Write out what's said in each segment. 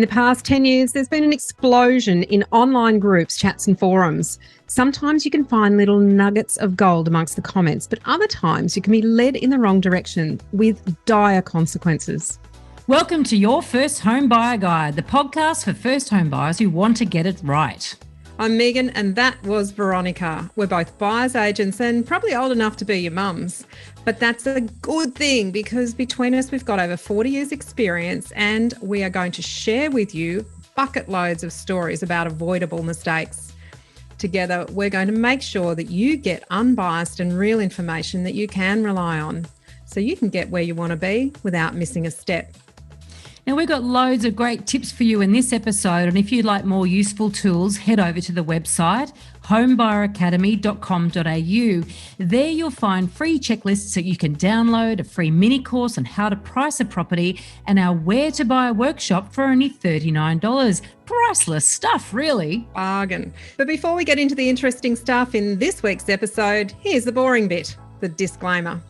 In the past 10 years, there's been an explosion in online groups, chats and forums. Sometimes you can find little nuggets of gold amongst the comments, but other times you can be led in the wrong direction with dire consequences. Welcome to Your First Home Buyer Guide, the podcast for first home buyers who want to get it right. I'm Megan and that was Veronica. We're both buyer's agents and probably old enough to be your mums. But that's a good thing because between us, we've got over 40 years experience and we are going to share with you bucket loads of stories about avoidable mistakes. Together, we're going to make sure that you get unbiased and real information that you can rely on so you can get where you want to be without missing a step. Now, we've got loads of great tips for you in this episode, and if you'd like more useful tools, head over to the website homebuyeracademy.com.au. There you'll find free checklists that you can download, a free mini course on how to price a property, and our Where to Buy workshop for only $39. Priceless stuff, really. Bargain. But before we get into the interesting stuff in this week's episode, here's the boring bit, the disclaimer.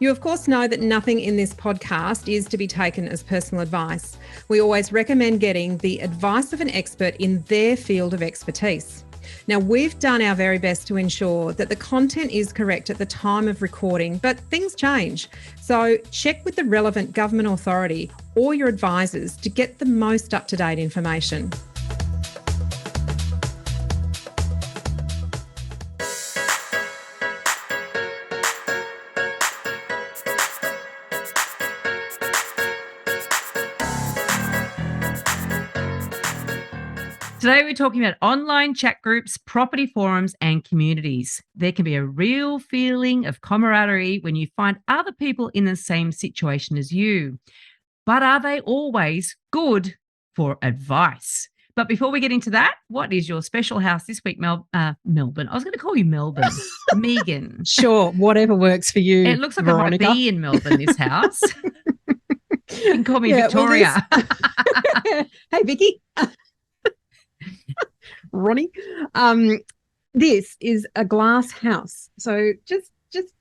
You, of course, know that nothing in this podcast is to be taken as personal advice. We always recommend getting the advice of an expert in their field of expertise. Now, we've done our very best to ensure that the content is correct at the time of recording, but things change. So check with the relevant government authority or your advisors to get the most up-to-date information. Today, we're talking about online chat groups, property forums, and communities. There can be a real feeling of camaraderie when you find other people in the same situation as you. But are they always good for advice? But before we get into that, what is your special house this week, Melbourne? I was going to call you Melbourne. Megan. Sure, whatever works for you, It looks like Veronica. I want to be in Melbourne, this house. You can call me Victoria. Hey, Vicky. Ronnie. This is a glass house. So just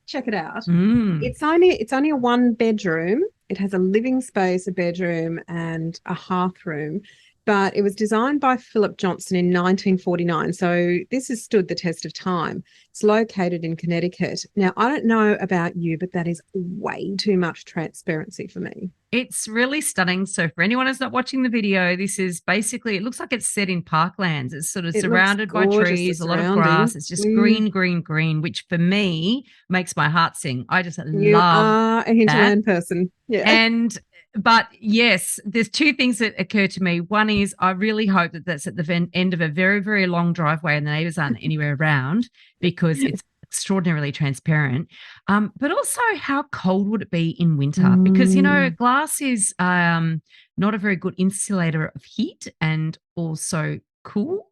check it out. It's only a one bedroom. It has a living space, a bedroom, and a hearth room. But it was designed by Philip Johnson in 1949. So this has stood the test of time. It's located in Connecticut. Now, I don't know about you, but that is way too much transparency for me. It's really stunning. So for anyone who's not watching the video, this is basically, it looks like it's set in parklands. It's sort of surrounded by trees, a lot of grass. It's just green, green, green, which for me makes my heart sing. I just You love are a hinterland person. Yeah. But yes, there's two things that occur to me. One is I really hope that that's at the end of a very, very long driveway and the neighbours aren't anywhere around because it's extraordinarily transparent. But also, how cold would it be in winter? Because, glass is not a very good insulator of heat and also cool.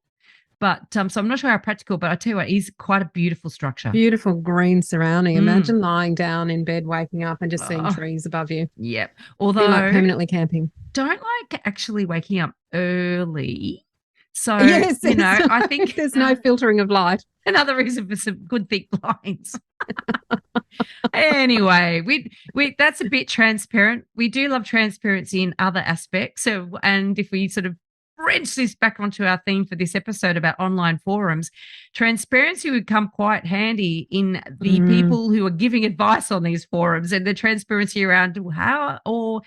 But so I'm not sure how practical, but I tell you what, it is quite a beautiful structure. Beautiful green surrounding. Imagine lying down in bed, waking up and just seeing trees above you. Yep. Although like permanently camping. Don't like actually waking up early. So, yes, I think there's no filtering of light. Another reason for some good thick blinds. Anyway, we that's a bit transparent. We do love transparency in other aspects. So, and if we sort of wrench this back onto our theme for this episode about online forums, transparency would come quite handy in the people who are giving advice on these forums and the transparency around how or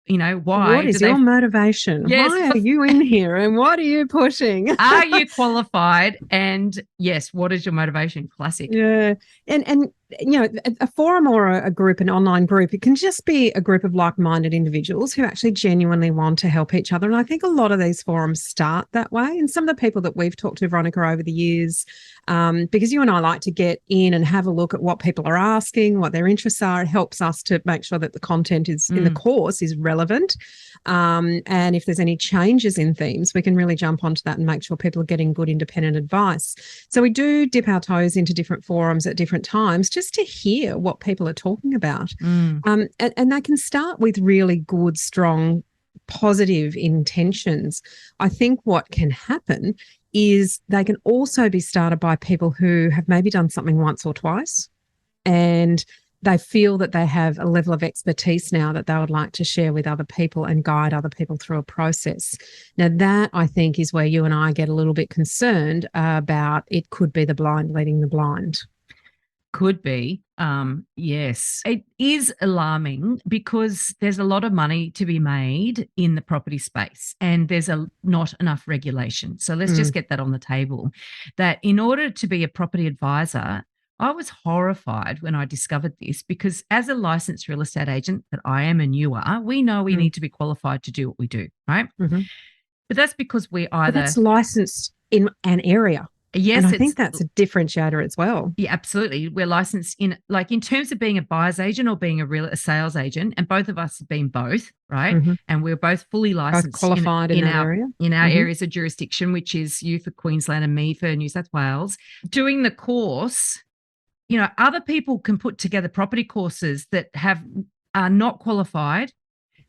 why. What is your motivation? Yes. Why are you in here and what are you pushing? Are you qualified? And yes, what is your motivation? Classic. Yeah. And a forum or a group, an online group, it can just be a group of like-minded individuals who actually genuinely want to help each other. And I think a lot of these forums start that way. And some of the people that we've talked to, Veronica, over the years, because you and I like to get in and have a look at what people are asking, what their interests are. It helps us to make sure that the content is in the course is relevant. And if there's any changes in themes, we can really jump onto that and make sure people are getting good independent advice. So we do dip our toes into different forums at different times just to hear what people are talking about. And they can start with really good, strong, positive intentions. I think what can happen is they can also be started by people who have maybe done something once or twice and they feel that they have a level of expertise now that they would like to share with other people and guide other people through a process. Now, that I think is where you and I get a little bit concerned about it could be the blind leading the blind. Could be. Yes. It is alarming because there's a lot of money to be made in the property space and there's not enough regulation. So let's just get that on the table, that in order to be a property advisor, I was horrified when I discovered this, because as a licensed real estate agent that I am and you are, we know we need to be qualified to do what we do, right? Mm-hmm. But that's because we either... But that's licensed in an area. Yes, and I think that's a differentiator as well. Yeah, absolutely. We're licensed in terms of being a buyer's agent or being a sales agent, and both of us have been both, right? Mm-hmm. And we're both fully licensed, both qualified in our area, in our areas of jurisdiction, which is you for Queensland and me for New South Wales. Doing the course, other people can put together property courses that are not qualified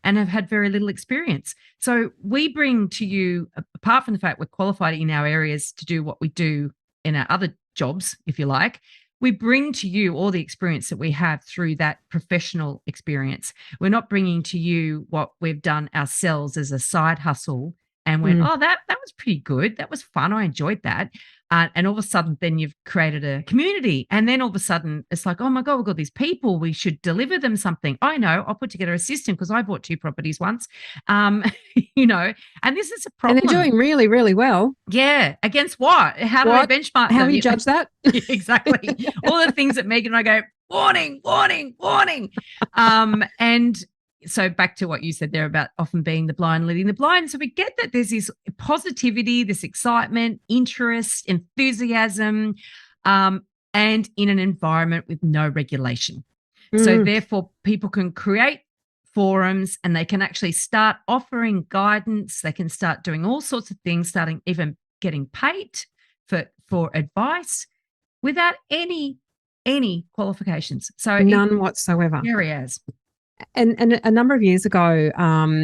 and have had very little experience. So we bring to you, apart from the fact we're qualified in our areas to do what we do in our other jobs, if you like, we bring to you all the experience that we have through that professional experience. We're not bringing to you what we've done ourselves as a side hustle and went, oh, that was pretty good. That was fun. I enjoyed that. And all of a sudden, then you've created a community. And then all of a sudden, it's like, oh, my God, we've got these people. We should deliver them something. I know. I'll put together a system because I bought 2 properties once, and this is a problem. And they're doing really, really well. Yeah. Against what? How do I benchmark How them? do you judge that? Exactly. All the things that Megan and I go, warning, warning, warning. And so back to what you said there about often being the blind leading the blind. So we get that there's this positivity, this excitement, interest, enthusiasm, and in an environment with no regulation. So therefore people can create forums and they can actually start offering guidance. They can start doing all sorts of things, starting even getting paid for advice without any qualifications. So none whatsoever. Areas. And a number of years ago,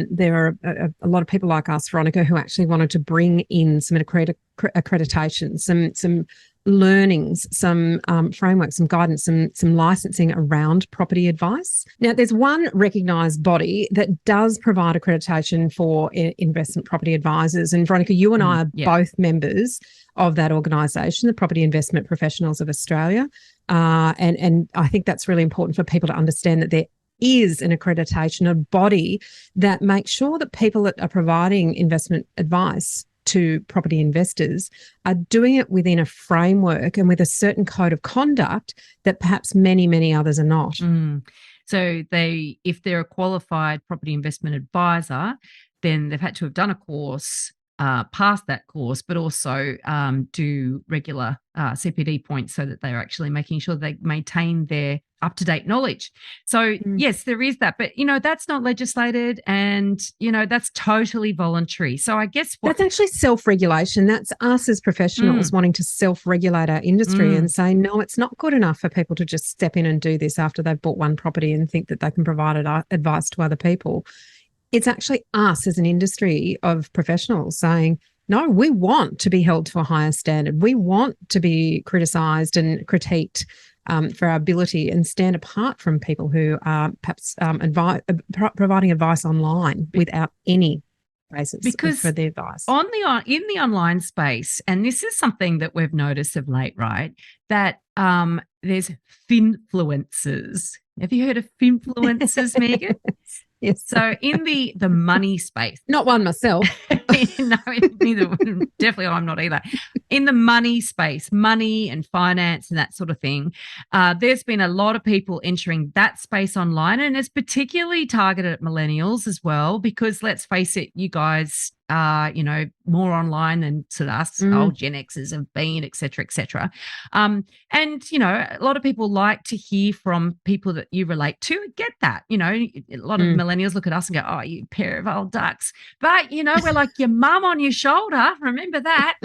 there are a lot of people like us, Veronica, who actually wanted to bring in some accreditation, some learnings, some frameworks, some guidance, some licensing around property advice. Now, there's one recognised body that does provide accreditation for investment property advisors. And Veronica, you and I are both members of that organisation, the Property Investment Professionals of Australia. And I think that's really important for people to understand that there is an accreditation, a body that makes sure that people that are providing investment advice to property investors are doing it within a framework and with a certain code of conduct that perhaps many, many others are not. So if they're a qualified property investment advisor, then they've had to have done a course, pass that course, but also do regular CPD points so that they're actually making sure they maintain their up-to-date knowledge. So yes, there is that, but that's not legislated and that's totally voluntary. So I guess that's actually self-regulation. That's us as professionals wanting to self-regulate our industry and say, no, it's not good enough for people to just step in and do this after they've bought one property and think that they can provide advice to other people. It's actually us as an industry of professionals saying, no, we want to be held to a higher standard. We want to be criticised and critiqued for our ability and stand apart from people who are perhaps providing advice online without any basis for the advice. In the online space, and this is something that we've noticed of late, right, that there's finfluencers. Have you heard of finfluencers, Megan? Yes. So in the money space. Not one myself. No, neither. Definitely I'm not either. In the money space, money and finance and that sort of thing, there's been a lot of people entering that space online, and it's particularly targeted at millennials as well, because let's face it, you guys are, more online than sort of us old Gen Xers have been, et cetera, et cetera. And, a lot of people like to hear from people that you relate to. Get that, a lot of millennials look at us and go, oh, you pair of old ducks. But, we're like your mum on your shoulder. Remember that.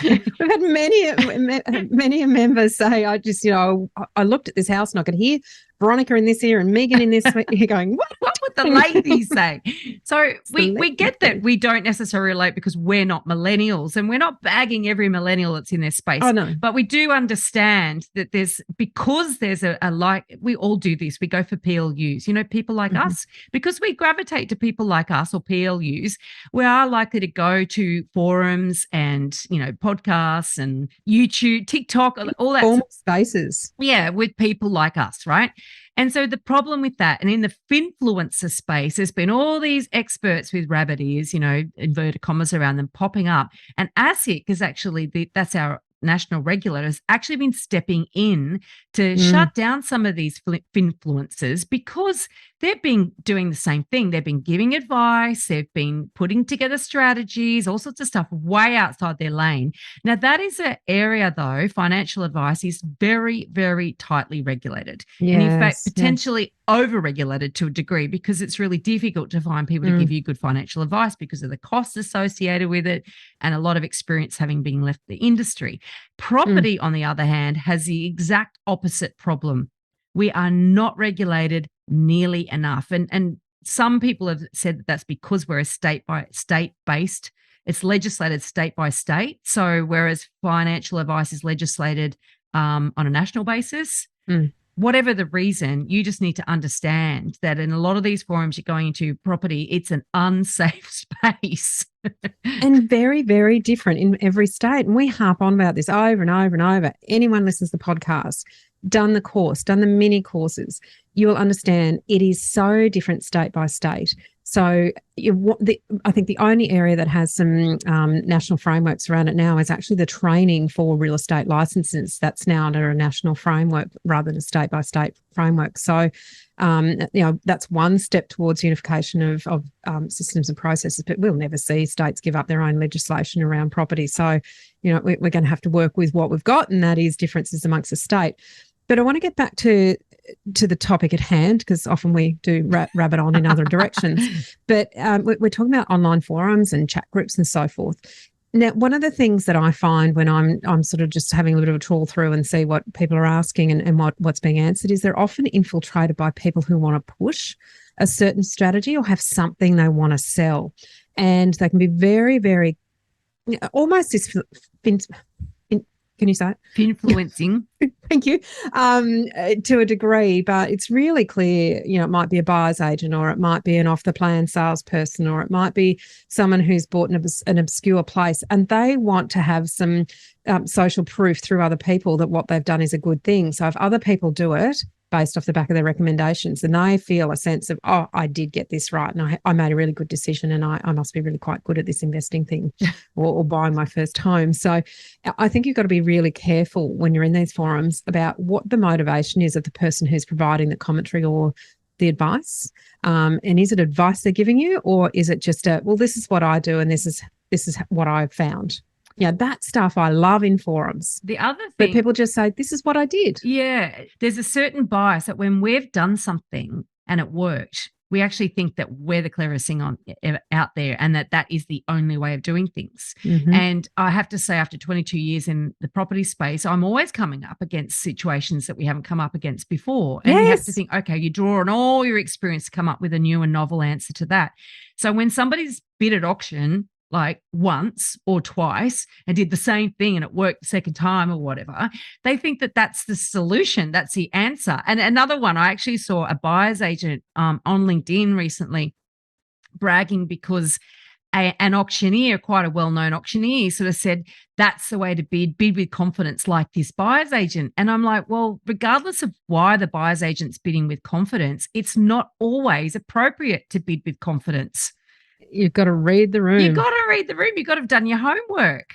We've had many members say, I just, I looked at this house and I could hear Veronica in this ear and Megan in this. You're going, what what the ladies say. So we get that thing. we don't necessarily relate because we're not millennials, and we're not bagging every millennial that's in their space. Oh, no. But we do understand that because there's a like, we all do this. We go for PLUs, people like us, because we gravitate to people like us or PLUs. We are likely to go to forums and, podcasts and YouTube, TikTok, all that. Formal spaces. Yeah, with people like us, right? And so the problem with that, and in the finfluencer space, there's been all these experts with rabbit ears, inverted commas around them popping up. And ASIC is actually, that's our national regulator, has actually been stepping in to shut down some of these finfluencers because they've been doing the same thing. They've been giving advice. They've been putting together strategies, all sorts of stuff way outside their lane. Now, that is an area, though, financial advice is very, very tightly regulated. Yes, and in fact, potentially over-regulated to a degree, because it's really difficult to find people to give you good financial advice because of the costs associated with it and a lot of experience having been left the industry. Property, on the other hand, has the exact opposite problem. We are not regulated nearly enough. And some people have said that that's because we're a state by state based. It's legislated state by state. So whereas financial advice is legislated on a national basis, whatever the reason, you just need to understand that in a lot of these forums you're going into property, it's an unsafe space. And very, very different in every state. And we harp on about this over and over and over. Anyone listens to the podcast, done the course, done the mini courses, you will understand it is so different state by state. So I think the only area that has some national frameworks around it now is actually the training for real estate licenses. That's now under a national framework rather than a state-by-state framework. So, that's one step towards unification of systems and processes, but we'll never see states give up their own legislation around property. So, we're going to have to work with what we've got, and that is differences amongst the state. But I want to get back to the topic at hand, because often we do rabbit on in other directions. But we're talking about online forums and chat groups and so forth. Now, one of the things that I find when I'm sort of just having a bit of a trawl through and see what people are asking and what's being answered is they're often infiltrated by people who want to push a certain strategy or have something they want to sell. And they can be very, very almost this can you say it? Influencing. Thank you. To a degree, but it's really clear, it might be a buyer's agent, or it might be an off-the-plan salesperson, or it might be someone who's bought an obscure place, and they want to have some social proof through other people that what they've done is a good thing. So if other people do it based off the back of their recommendations, and they feel a sense of, oh, I did get this right, and I made a really good decision, and I must be really quite good at this investing thing or buying my first home. So I think you've got to be really careful when you're in these forums about what the motivation is of the person who's providing the commentary or the advice. And is it advice they're giving you, or is it just this is what I do and this is what I've found? Yeah, that stuff I love in forums. The other thing, but people just say, this is what I did. Yeah, there's a certain bias that when we've done something and it worked, we actually think that we're the cleverest thing out there, and that is the only way of doing things. And I have to say, after 22 years in the property space, I'm always coming up against situations that we haven't come up against before. And you have to think, okay, you draw on all your experience to come up with a new and novel answer to that. So when somebody's bid at auction, like once or twice, and did the same thing and it worked the second time or whatever, they think that that's the solution, that's the answer. And another one, I actually saw a buyer's agent on LinkedIn recently bragging because an auctioneer, quite a well-known auctioneer, sort of said, that's the way to bid with confidence like this buyer's agent. And I'm like, well, regardless of why the buyer's agent's bidding with confidence, it's not always appropriate to bid with confidence. You've got to read the room. You've got to read the room. You've got to have done your homework.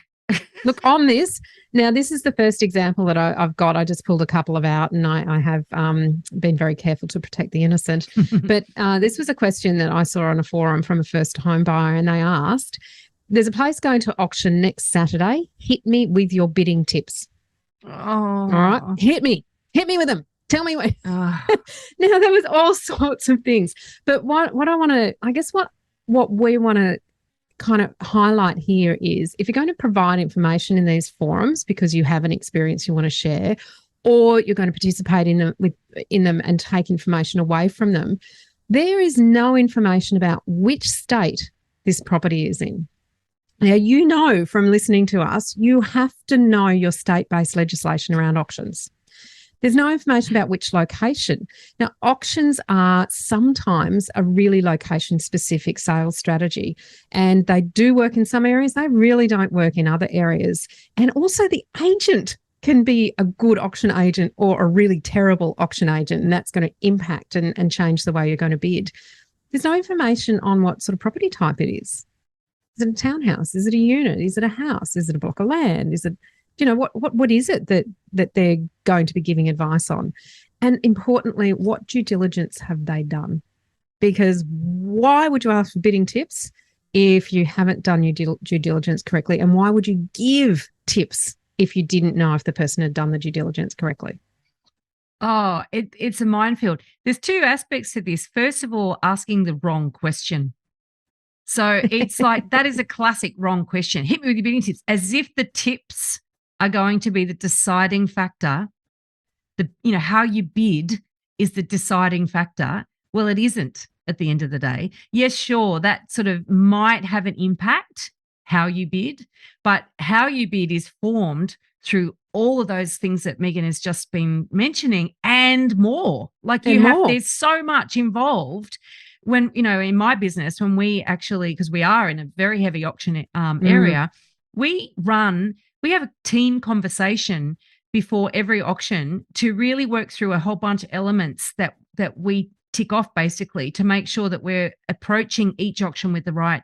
Look, on this, now this is the first example that I've got. I just pulled a couple of out, and I have been very careful to protect the innocent. But this was a question that I saw on a forum from a first home buyer, and they asked, there's a place going to auction next Saturday. Hit me with your bidding tips. Oh. All right, hit me with them. Tell me what. Now, there was all sorts of things. But what I want to, I guess what we want to kind of highlight here is, if you're going to provide information in these forums because you have an experience you want to share, or you're going to participate in them and take information away from them, there is no information about which state this property is in. Now, you know from listening to us, you have to know your state-based legislation around auctions. There's no information about which location. Now, auctions are sometimes a really location-specific sales strategy, and they do work in some areas. They really don't work in other areas. And also the agent can be a good auction agent or a really terrible auction agent, and that's going to impact and change the way you're going to bid. There's no information on what sort of property type it is. Is it a townhouse? Is it a unit? Is it a house? Is it a block of land? Is it, what is it that they're going to be giving advice on? And importantly, what due diligence have they done? Because why would you ask for bidding tips if you haven't done your due diligence correctly? And why would you give tips if you didn't know if the person had done the due diligence correctly? Oh, it's a minefield. There's two aspects to this. First of all, asking the wrong question. So it's like, that is a classic wrong question. Hit me with your bidding tips, as if the tips are going to be the deciding factor. How you bid is the deciding factor. Well, it isn't at the end of the day. Yes, sure, that sort of might have an impact, how you bid, but how you bid is formed through all of those things that Megan has just been mentioning and more. There's so much involved. When, in my business, when we actually, because we are in a very heavy auction area, we have a team conversation before every auction to really work through a whole bunch of elements that we tick off, basically, to make sure that we're approaching each auction with the right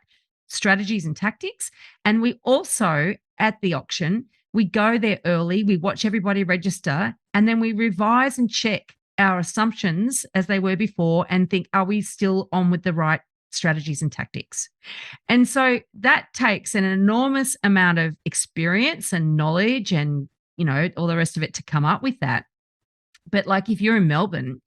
strategies and tactics. And we also, at the auction, we go there early, we watch everybody register, and then we revise and check our assumptions as they were before and think, are we still on with the right strategies and tactics? And so that takes an enormous amount of experience and knowledge and, all the rest of it to come up with that. But like if you're in Melbourne,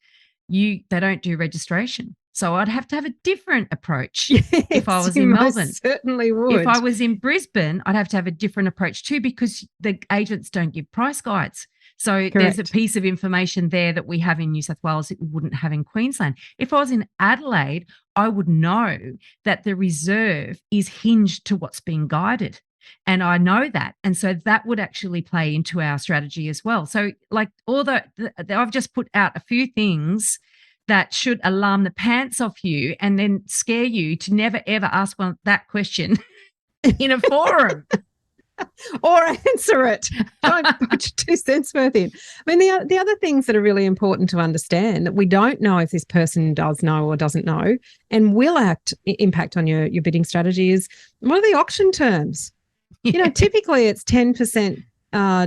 they don't do registration. So I'd have to have a different approach if I was in Melbourne. Certainly would. If I was in Brisbane, I'd have to have a different approach too, because the agents don't give price guides. So There's a piece of information there that we have in New South Wales that we wouldn't have in Queensland. If I was in Adelaide, I would know that the reserve is hinged to what's being guided. And I know that. And so that would actually play into our strategy as well. So like I've just put out a few things that should alarm the pants off you and then scare you to never, ever ask that question in a forum. Or answer it. Don't put your 2 cents worth in. I mean, the other things that are really important to understand that we don't know if this person does know or doesn't know and will impact on your bidding strategy is, what are the auction terms? Typically it's 10%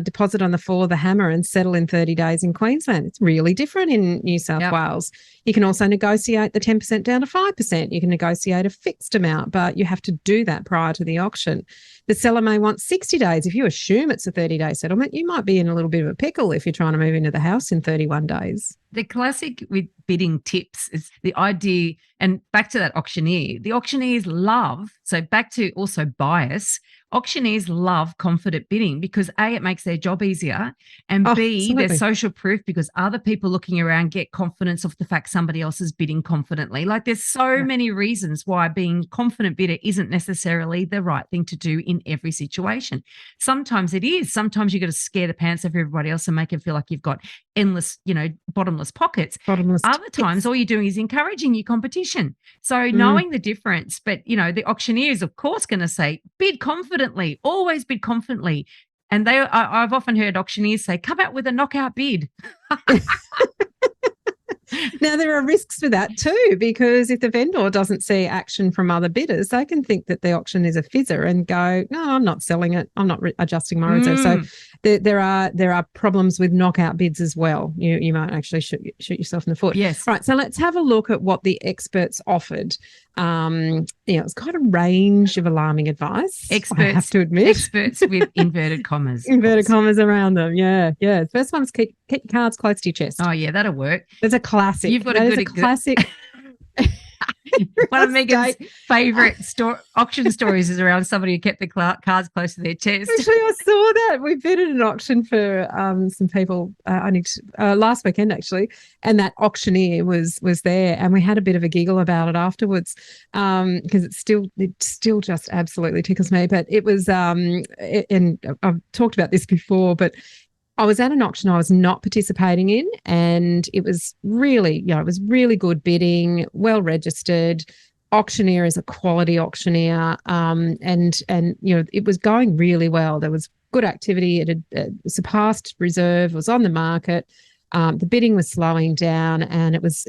deposit on the fall of the hammer and settle in 30 days in Queensland. It's really different in New South Wales. You can also negotiate the 10% down to 5%. You can negotiate a fixed amount, but you have to do that prior to the auction. The seller may want 60 days. If you assume it's a 30-day settlement, you might be in a little bit of a pickle if you're trying to move into the house in 31 days. The classic with bidding tips is the idea, and back to that auctioneer, the auctioneers love, so back to also bias, auctioneers love confident bidding because A, it makes their job easier, and B, absolutely. There's social proof because other people looking around get confidence off the fact somebody else is bidding confidently. Like there's so many reasons why being confident bidder isn't necessarily the right thing to do in every situation. Sometimes it is. Sometimes you've got to scare the pants off everybody else and make it feel like you've got endless, bottomless pockets. Other times all you're doing is encouraging your competition. So knowing the difference, but the auctioneer is of course going to say, bid confidently, always bid confidently. And I've often heard auctioneers say, come out with a knockout bid. Now, there are risks for that too, because if the vendor doesn't see action from other bidders, they can think that the auction is a fizzer and go, no, I'm not selling it. I'm not adjusting my reserve. So there are problems with knockout bids as well. You might actually shoot yourself in the foot. Yes. Right. So let's have a look at what the experts offered. It's quite a range of alarming advice. Experts, I have to admit. Experts with inverted commas. Inverted commas around them. Yeah. Yeah. The first one is keep your cards close to your chest. Oh, yeah, that'll work. There's a classic. You've got a good classic. One of Megan's favourite auction stories is around somebody who kept the cards close to their chest. Actually, I saw that. We bid at an auction for some people last weekend, actually, and that auctioneer was there, and we had a bit of a giggle about it afterwards because it still just absolutely tickles me. But it was, and I've talked about this before, but I was at an auction I was not participating in, and it was really, it was really good bidding, well registered. Auctioneer is a quality auctioneer, and it was going really well. There was good activity. It had surpassed reserve. It was on the market. The bidding was slowing down, and it was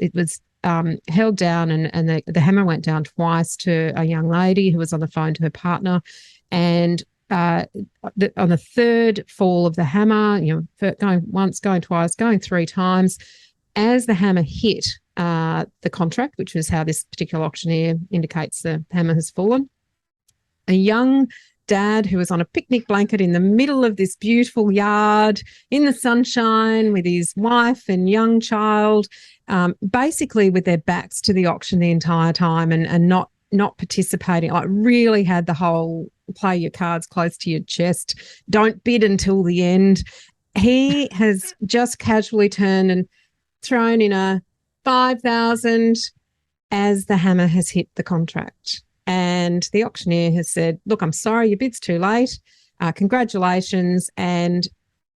held down, and the hammer went down twice to a young lady who was on the phone to her partner, and on the third fall of the hammer, going once, going twice, going three times, as the hammer hit the contract, which is how this particular auctioneer indicates the hammer has fallen, a young dad who was on a picnic blanket in the middle of this beautiful yard in the sunshine with his wife and young child, basically with their backs to the auction the entire time and not participating, like really had the whole play your cards close to your chest, don't bid until the end. He has just casually turned and thrown in a 5,000 as the hammer has hit the contract. And the auctioneer has said, look, I'm sorry, your bid's too late. Congratulations. And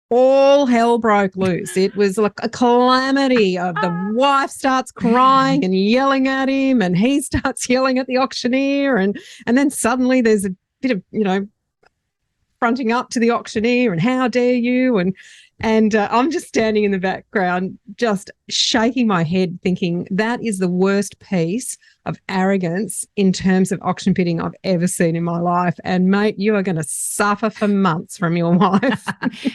all hell broke loose. It was like a calamity. The wife starts crying and yelling at him, and he starts yelling at the auctioneer. And then suddenly there's a bit of, fronting up to the auctioneer and how dare you? And I'm just standing in the background, just shaking my head, thinking that is the worst piece of arrogance in terms of auction bidding I've ever seen in my life. And mate, you are going to suffer for months from your wife.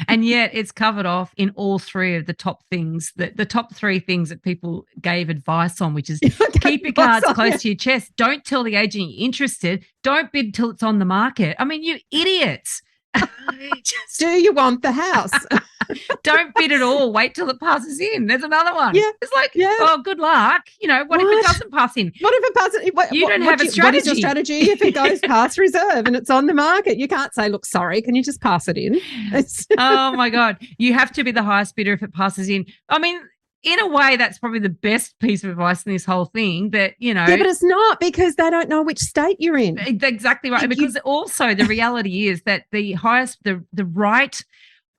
And yet it's covered off in all three of the top things, the top three things that people gave advice on, which is keep your cards close to your chest. Don't tell the agent you're interested. Don't bid till it's on the market. I mean, you idiots. Do you want the house? Don't bid at all. Wait till it passes in. There's another one. Yeah. It's like, oh, good luck. What if it doesn't pass in? What if it passes? You don't have a strategy. What is your strategy if it goes past reserve and it's on the market? You can't say, look, sorry, can you just pass it in? Oh, my God. You have to be the highest bidder if it passes in. I mean, in a way, that's probably the best piece of advice in this whole thing that, Yeah, but it's not, because they don't know which state you're in. Exactly right. Because also the reality is that the highest, the right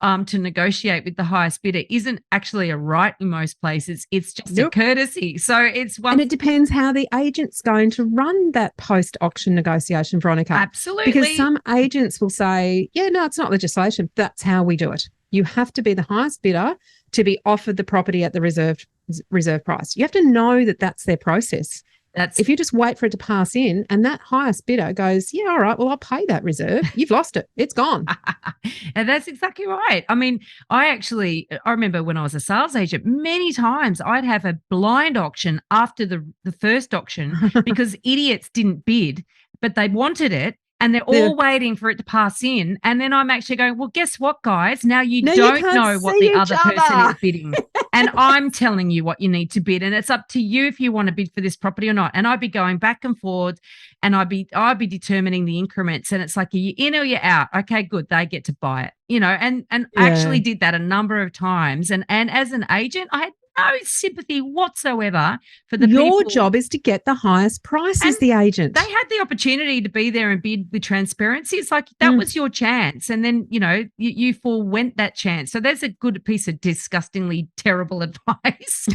to negotiate with the highest bidder isn't actually a right in most places. It's just a courtesy. So it's one. And it depends how the agent's going to run that post-auction negotiation, Veronica. Absolutely. Because some agents will say, yeah, no, it's not legislation. That's how we do it. You have to be the highest bidder to be offered the property at the reserve price. You have to know that that's their process. If you just wait for it to pass in and that highest bidder goes, yeah, all right, well, I'll pay that reserve. You've lost it. It's gone. And that's exactly right. I mean, I remember when I was a sales agent, many times I'd have a blind auction after the first auction because idiots didn't bid, but they wanted it. And they're all waiting for it to pass in. And then I'm actually going, well, guess what, guys? Now you don't know what the other person is bidding. And I'm telling you what you need to bid. And it's up to you if you want to bid for this property or not. And I'd be going back and forth, and I'd be determining the increments. And it's like, are you in or you're out? Okay, good. They get to buy it, and actually did that a number of times. And as an agent, I had no sympathy whatsoever for the people. Your job is to get the highest price as the agent. They had the opportunity to be there and bid with transparency. It's like that was your chance. And then, you forewent that chance. So there's a good piece of disgustingly terrible advice.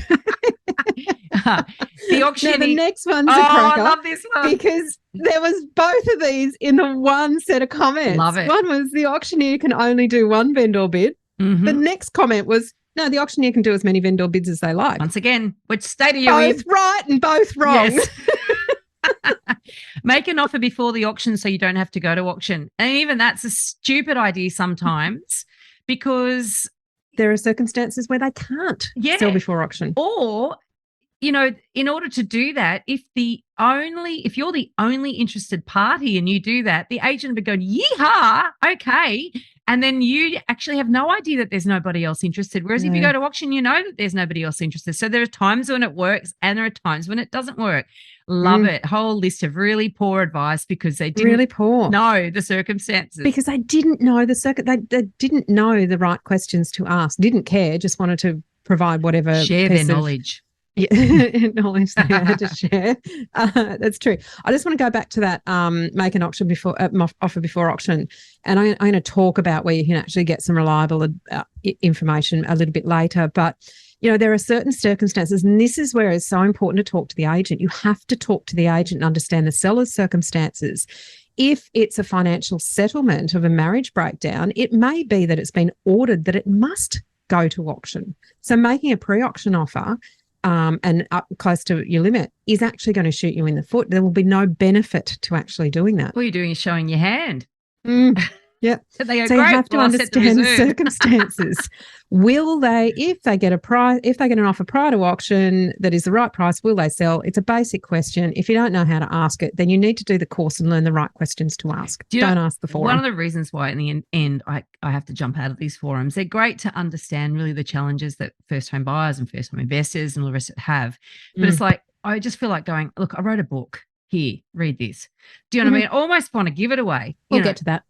The auction. Now, the next one's a cracker. I love this one. Because there was both of these in the one set of comments. Love it. One was the auctioneer can only do one vendor bid. Mm-hmm. The next comment was, no, the auctioneer can do as many vendor bids as they like. Once again, which state are you in? Both right and both wrong. Yes. Make an offer before the auction so you don't have to go to auction. And even that's a stupid idea sometimes because there are circumstances where they can't sell before auction. Or, in order to do that, if you're the only interested party and you do that, the agent would be going, yeehaw, okay. And then you actually have no idea that there's nobody else interested. Whereas if you Yeah. go to auction, you know that there's nobody else interested. So there are times when it works and there are times when it doesn't work. Love it. Whole list of really poor advice because they didn't Really poor. know the circumstances. Because they didn't know the circuit. They didn't know the right questions to ask, didn't care, just wanted to provide whatever. Share their knowledge. Knowledge they had to share. That's true. I just want to go back to that make an auction before offer before auction, and I'm going to talk about where you can actually get some reliable information a little bit later. But there are certain circumstances, and this is where it's so important to talk to the agent. You have to talk to the agent and understand the seller's circumstances. If it's a financial settlement of a marriage breakdown, it may be that it's been ordered that it must go to auction. So making a pre-auction offer and up close to your limit is actually going to shoot you in the foot. There will be no benefit to actually doing that. All you're doing is showing your hand. Yep. So you have to understand the circumstances. Will they, if they get an offer prior to auction that is the right price, will they sell? It's a basic question. If you don't know how to ask it, then you need to do the course and learn the right questions to ask. Don't ask the forum. One of the reasons why in the end I have to jump out of these forums, they're great to understand really the challenges that first home buyers and first home investors and all the rest of it have. But it's like, I just feel like going, look, I wrote a book. Here, read this. Do you know what I mean? I almost want to give it away. We'll get to that.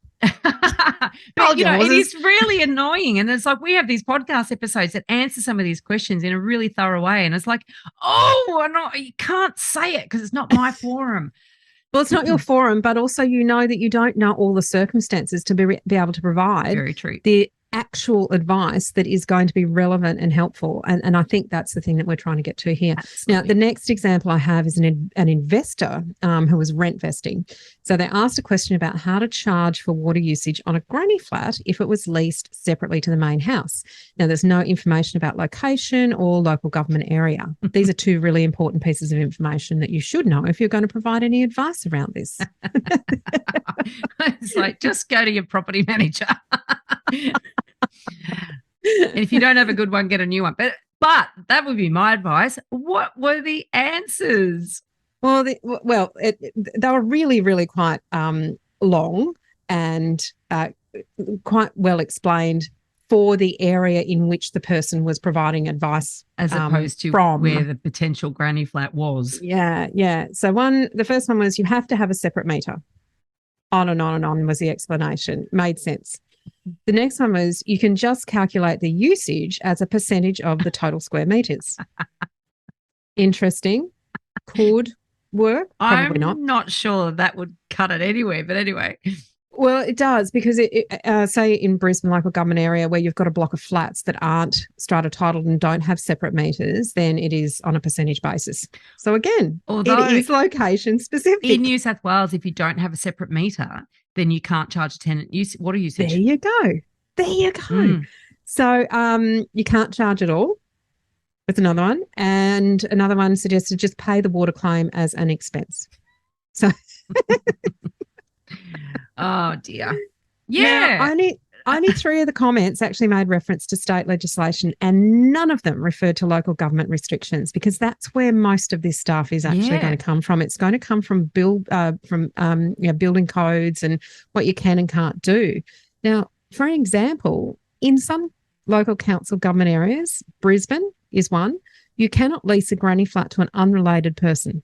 But it is really annoying, and it's like we have these podcast episodes that answer some of these questions in a really thorough way, and it's like, you can't say it because it's not my forum. Well, it's not your forum, but also that you don't know all the circumstances to be able to provide very true the actual advice that is going to be relevant and helpful. And I think that's the thing that we're trying to get to here. Absolutely. Now, the next example I have is an investor who was rent vesting. So they asked a question about how to charge for water usage on a granny flat if it was leased separately to the main house. Now, there's no information about location or local government area. These are two really important pieces of information that you should know if you're going to provide any advice around this. It's like, just go to your property manager. And if you don't have a good one, get a new one. But that would be my advice. What were the answers? Well, they were really, really quite long and quite well explained for the area in which the person was providing advice, as opposed to where the potential granny flat was. Yeah. So the first one was you have to have a separate meter. On and on and on was the explanation. Made sense. The next one was you can just calculate the usage as a percentage of the total square meters. Interesting. Could work. Probably not. I'm not sure that would cut it anywhere, but anyway. Well, it does because say in Brisbane local government area where you've got a block of flats that aren't strata titled and don't have separate meters, then it is on a percentage basis. So again, it is location specific. In New South Wales, if you don't have a separate meter, then you can't charge a tenant water usage. There you go. So you can't charge at all. That's another one. And another one suggested just pay the water claim as an expense. So oh dear. Yeah. Now, only 3 of the comments actually made reference to state legislation, and none of them referred to local government restrictions, because that's where most of this stuff is actually going to come from. It's going to come from building codes and what you can and can't do. Now, for an example, in some local council government areas, Brisbane is one, you cannot lease a granny flat to an unrelated person.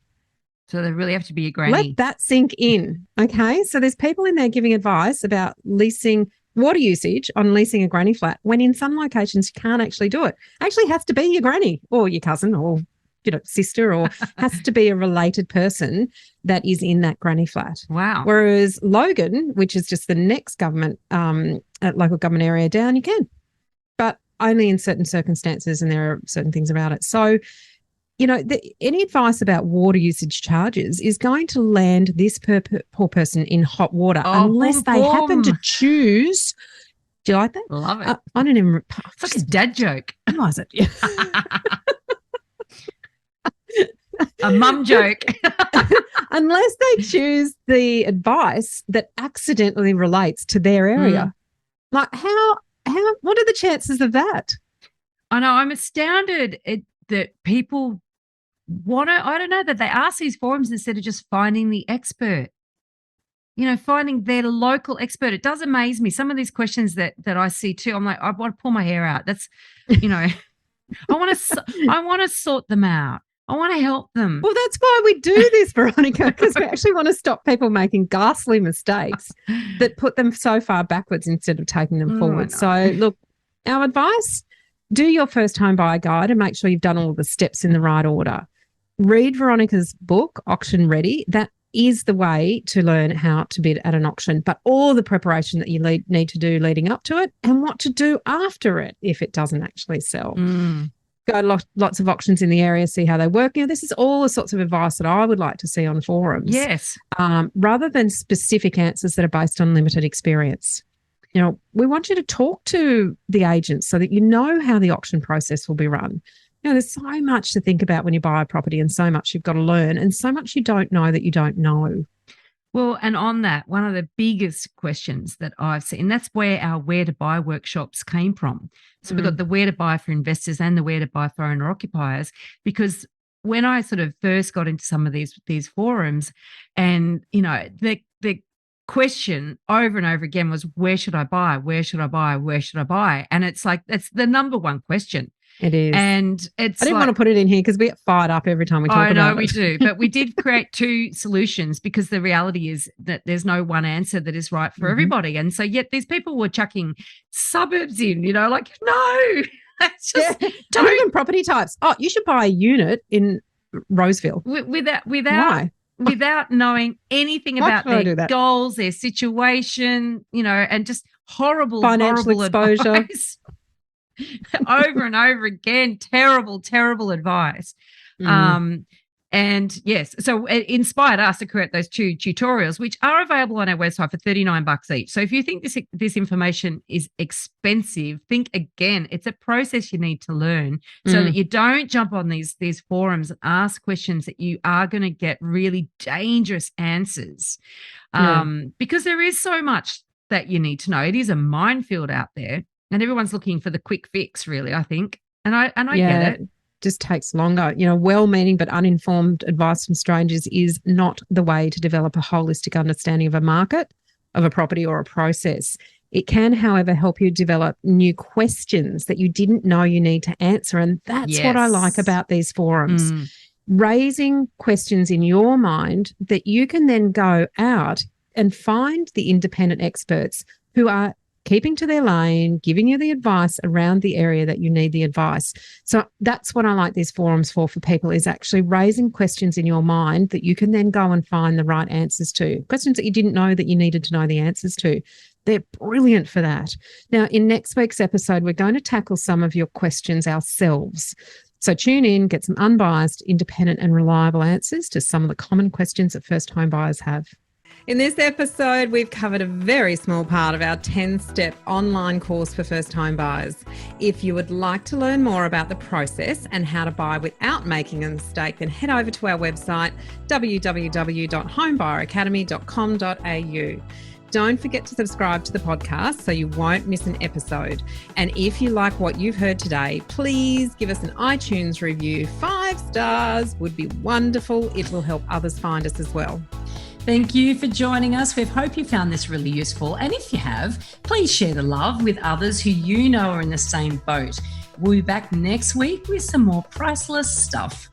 So they really have to be a granny. Let that sink in. Okay. So there's people in there giving advice about leasing water usage on leasing a granny flat when in some locations you can't actually do it. Actually has to be your granny or your cousin or sister, or has to be a related person that is in that granny flat. Wow. Whereas Logan, which is just the next government local government area down, you can. But only in certain circumstances, and there are certain things about it. So any advice about water usage charges is going to land this poor person in hot water unless they happen to choose. Do you like that? Love it. I don't even. It's like a dad joke. Was it? Yeah. A mum joke. Unless they choose the advice that accidentally relates to their area. Like what are the chances of that? I know. I'm astounded that people that they ask these forums instead of just finding the expert. finding their local expert. It does amaze me. Some of these questions that I see too, I'm like, I want to pull my hair out. That's, I want to sort them out. I want to help them. Well, that's why we do this, Veronica, because we actually want to stop people making ghastly mistakes that put them so far backwards instead of taking them forward. So, look, our advice, do your first home buyer guide and make sure you've done all the steps in the right order. Read Veronica's book, Auction Ready. That is the way to learn how to bid at an auction, but all the preparation that you need to do leading up to it and what to do after it if it doesn't actually sell. Go to lots of auctions in the area, see how they work. This is all the sorts of advice that I would like to see on forums. Yes. Rather than specific answers that are based on limited experience. We want you to talk to the agents so that you know how the auction process will be run. There's so much to think about when you buy a property and so much you've got to learn and so much you don't know that you don't know. Well, and on that, one of the biggest questions that I've seen, and that's where our Where to Buy workshops came from. So we've got the Where to Buy for investors and the Where to Buy for owner occupiers, because when I sort of first got into some of these forums and, the question over and over again was, where should I buy? Where should I buy? Where should I buy? And it's like, that's the number one question. It is. And it's I didn't want to put it in here because we get fired up every time we talk about it. I know we do. But we did create two solutions because the reality is that there's no one answer that is right for everybody. And so yet these people were chucking suburbs in, like, no, that's just don't even property types. Oh, you should buy a unit in Roseville. Without knowing anything about their goals, their situation, and just horrible financial exposure. Advice. Over and over again, terrible advice. And yes, so it inspired us to create those two tutorials, which are available on our website for $39 each. So if you think this information is expensive, think again. It's a process you need to learn so that you don't jump on these forums and ask questions that you are going to get really dangerous answers, because there is so much that you need to know. It is a minefield out there. And everyone's looking for the quick fix, really, I think. And I get it. Just takes longer. Well-meaning but uninformed advice from strangers is not the way to develop a holistic understanding of a market, of a property or a process. It can, however, help you develop new questions that you didn't know you need to answer. And that's what I like about these forums. Raising questions in your mind that you can then go out and find the independent experts who are keeping to their lane, giving you the advice around the area that you need the advice. So that's what I like these forums for people, is actually raising questions in your mind that you can then go and find the right answers to. Questions that you didn't know that you needed to know the answers to. They're brilliant for that. Now, in next week's episode, we're going to tackle some of your questions ourselves. So tune in, get some unbiased, independent and reliable answers to some of the common questions that first home buyers have. In this episode, we've covered a very small part of our 10-step online course for first home buyers. If you would like to learn more about the process and how to buy without making a mistake, then head over to our website, www.homebuyeracademy.com.au. Don't forget to subscribe to the podcast so you won't miss an episode. And if you like what you've heard today, please give us an iTunes review. 5 stars would be wonderful. It will help others find us as well. Thank you for joining us. We hope you found this really useful. And if you have, please share the love with others who you know are in the same boat. We'll be back next week with some more priceless stuff.